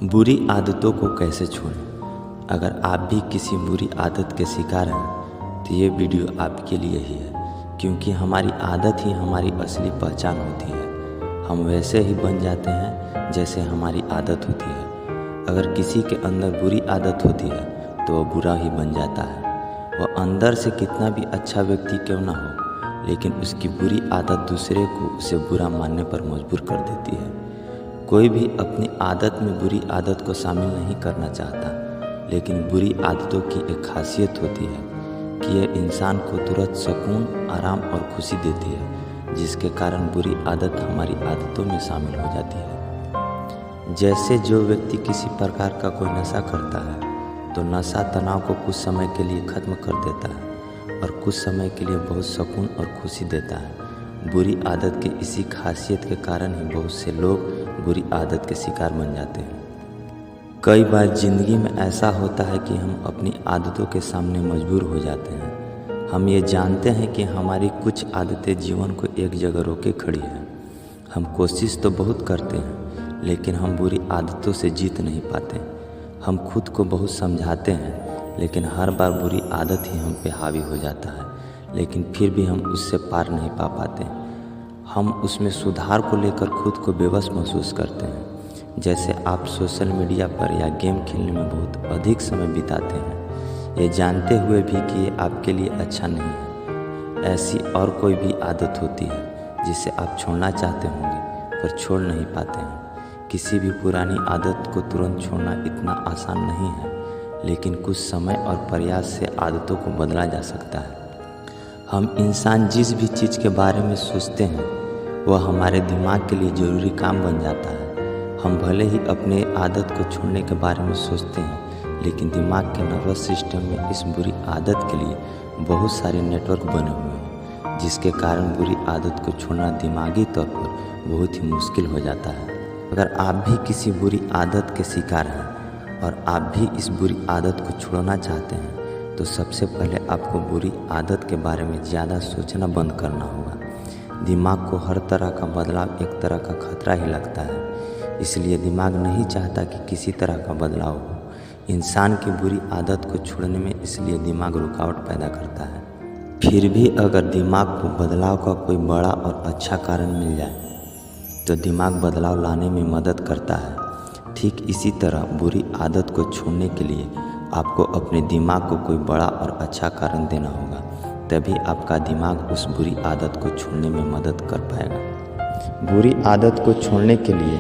बुरी आदतों को कैसे छोड़ें। अगर आप भी किसी बुरी आदत के शिकार हैं तो ये वीडियो आपके लिए ही है, क्योंकि हमारी आदत ही हमारी असली पहचान होती है। हम वैसे ही बन जाते हैं जैसे हमारी आदत होती है। अगर किसी के अंदर बुरी आदत होती है तो वह बुरा ही बन जाता है। वह अंदर से कितना भी अच्छा व्यक्ति क्यों ना हो, लेकिन उसकी बुरी आदत दूसरे को उसे बुरा मानने पर मजबूर कर देती है। कोई भी अपनी आदत में बुरी आदत को शामिल नहीं करना चाहता, लेकिन बुरी आदतों की एक खासियत होती है कि यह इंसान को तुरंत सुकून, आराम और खुशी देती है, जिसके कारण बुरी आदत हमारी आदतों में शामिल हो जाती है। जैसे जो व्यक्ति किसी प्रकार का कोई नशा करता है तो नशा तनाव को कुछ समय के लिए ख़त्म कर देता है और कुछ समय के लिए बहुत सुकून और खुशी देता है। बुरी आदत के इसी खासियत के कारण ही बहुत से लोग बुरी आदत के शिकार बन जाते हैं। कई बार ज़िंदगी में ऐसा होता है कि हम अपनी आदतों के सामने मजबूर हो जाते हैं। हम ये जानते हैं कि हमारी कुछ आदतें जीवन को एक जगह रोके खड़ी हैं। हम कोशिश तो बहुत करते हैं, लेकिन हम बुरी आदतों से जीत नहीं पाते। हम खुद को बहुत समझाते हैं, लेकिन हर बार बुरी आदत ही हम पे हावी हो जाता है, लेकिन फिर भी हम उससे पार नहीं पा पाते। हम उसमें सुधार को लेकर खुद को बेबस महसूस करते हैं। जैसे आप सोशल मीडिया पर या गेम खेलने में बहुत अधिक समय बिताते हैं, ये जानते हुए भी कि ये आपके लिए अच्छा नहीं है। ऐसी और कोई भी आदत होती है जिसे आप छोड़ना चाहते होंगे पर छोड़ नहीं पाते हैं। किसी भी पुरानी आदत को तुरंत छोड़ना इतना आसान नहीं है, लेकिन कुछ समय और प्रयास से आदतों को बदला जा सकता है। हम इंसान जिस भी चीज़ के बारे में सोचते हैं वह हमारे दिमाग के लिए ज़रूरी काम बन जाता है। हम भले ही अपने आदत को छोड़ने के बारे में सोचते हैं, लेकिन दिमाग के नर्वस सिस्टम में इस बुरी आदत के लिए बहुत सारे नेटवर्क बने हुए हैं, जिसके कारण बुरी आदत को छोड़ना दिमागी तौर पर बहुत ही मुश्किल हो जाता है। अगर आप भी किसी बुरी आदत के शिकार हैं और आप भी इस बुरी आदत को छोड़ना चाहते हैं तो सबसे पहले आपको बुरी आदत के बारे में ज़्यादा सोचना बंद करना होगा। दिमाग को हर तरह का बदलाव एक तरह का खतरा ही लगता है, इसलिए दिमाग नहीं चाहता कि किसी तरह का बदलाव हो। इंसान की बुरी आदत को छोड़ने में इसलिए दिमाग रुकावट पैदा करता है। फिर भी अगर दिमाग को बदलाव का कोई बड़ा और अच्छा कारण मिल जाए तो दिमाग बदलाव लाने में मदद करता है। ठीक इसी तरह बुरी आदत को छोड़ने के लिए आपको अपने दिमाग को कोई बड़ा और अच्छा कारण देना होगा, तभी आपका दिमाग उस बुरी आदत को छोड़ने में मदद कर पाएगा। बुरी आदत को छोड़ने के लिए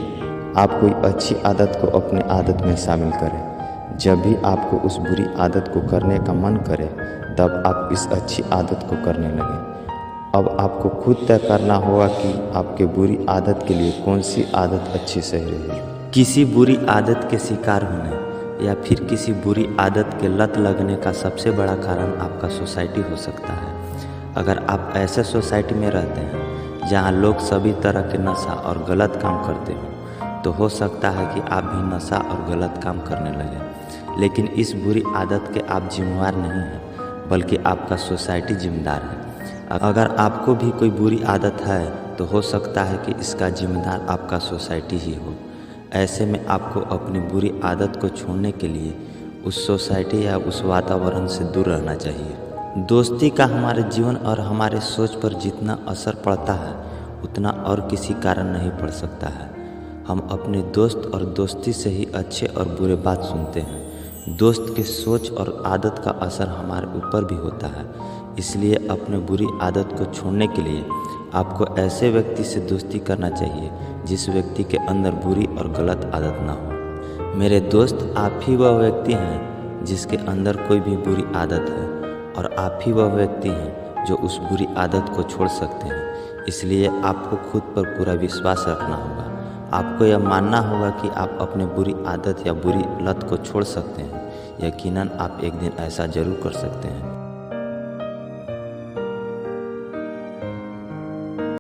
आप कोई अच्छी आदत को अपने आदत में शामिल करें। जब भी आपको उस बुरी आदत को करने का मन करे तब आप इस अच्छी आदत को करने लगें। अब आपको खुद तय करना होगा कि आपके बुरी आदत के लिए कौन सी आदत अच्छी सही रहेगी। किसी बुरी आदत के शिकार होने या फिर किसी बुरी आदत के लत लगने का सबसे बड़ा कारण आपका सोसाइटी हो सकता है। अगर आप ऐसे सोसाइटी में रहते हैं जहां लोग सभी तरह के नशा और गलत काम करते हो तो हो सकता है कि आप भी नशा और गलत काम करने लगें। लेकिन इस बुरी आदत के आप जिम्मेवार नहीं हैं, बल्कि आपका सोसाइटी जिम्मेदार है। अगर आपको भी कोई बुरी आदत है तो हो सकता है कि इसका जिम्मेदार आपका सोसाइटी ही हो। ऐसे में आपको अपनी बुरी आदत को छोड़ने के लिए उस सोसाइटी या उस वातावरण से दूर रहना चाहिए। दोस्ती का हमारे जीवन और हमारे सोच पर जितना असर पड़ता है उतना और किसी कारण नहीं पड़ सकता है। हम अपने दोस्त और दोस्ती से ही अच्छे और बुरे बात सुनते हैं। दोस्त के सोच और आदत का असर हमारे ऊपर भी होता है, इसलिए अपने बुरी आदत को छोड़ने के लिए आपको ऐसे व्यक्ति से दोस्ती करना चाहिए जिस व्यक्ति के अंदर बुरी और गलत आदत ना हो। मेरे दोस्त, आप ही वह व्यक्ति हैं जिसके अंदर कोई भी बुरी आदत है, और आप ही वह व्यक्ति हैं जो उस बुरी आदत को छोड़ सकते हैं। इसलिए आपको खुद पर पूरा विश्वास रखना होगा। आपको यह मानना होगा कि आप अपने बुरी आदत या बुरी लत को छोड़ सकते हैं। यकीनन आप एक दिन ऐसा ज़रूर कर सकते हैं।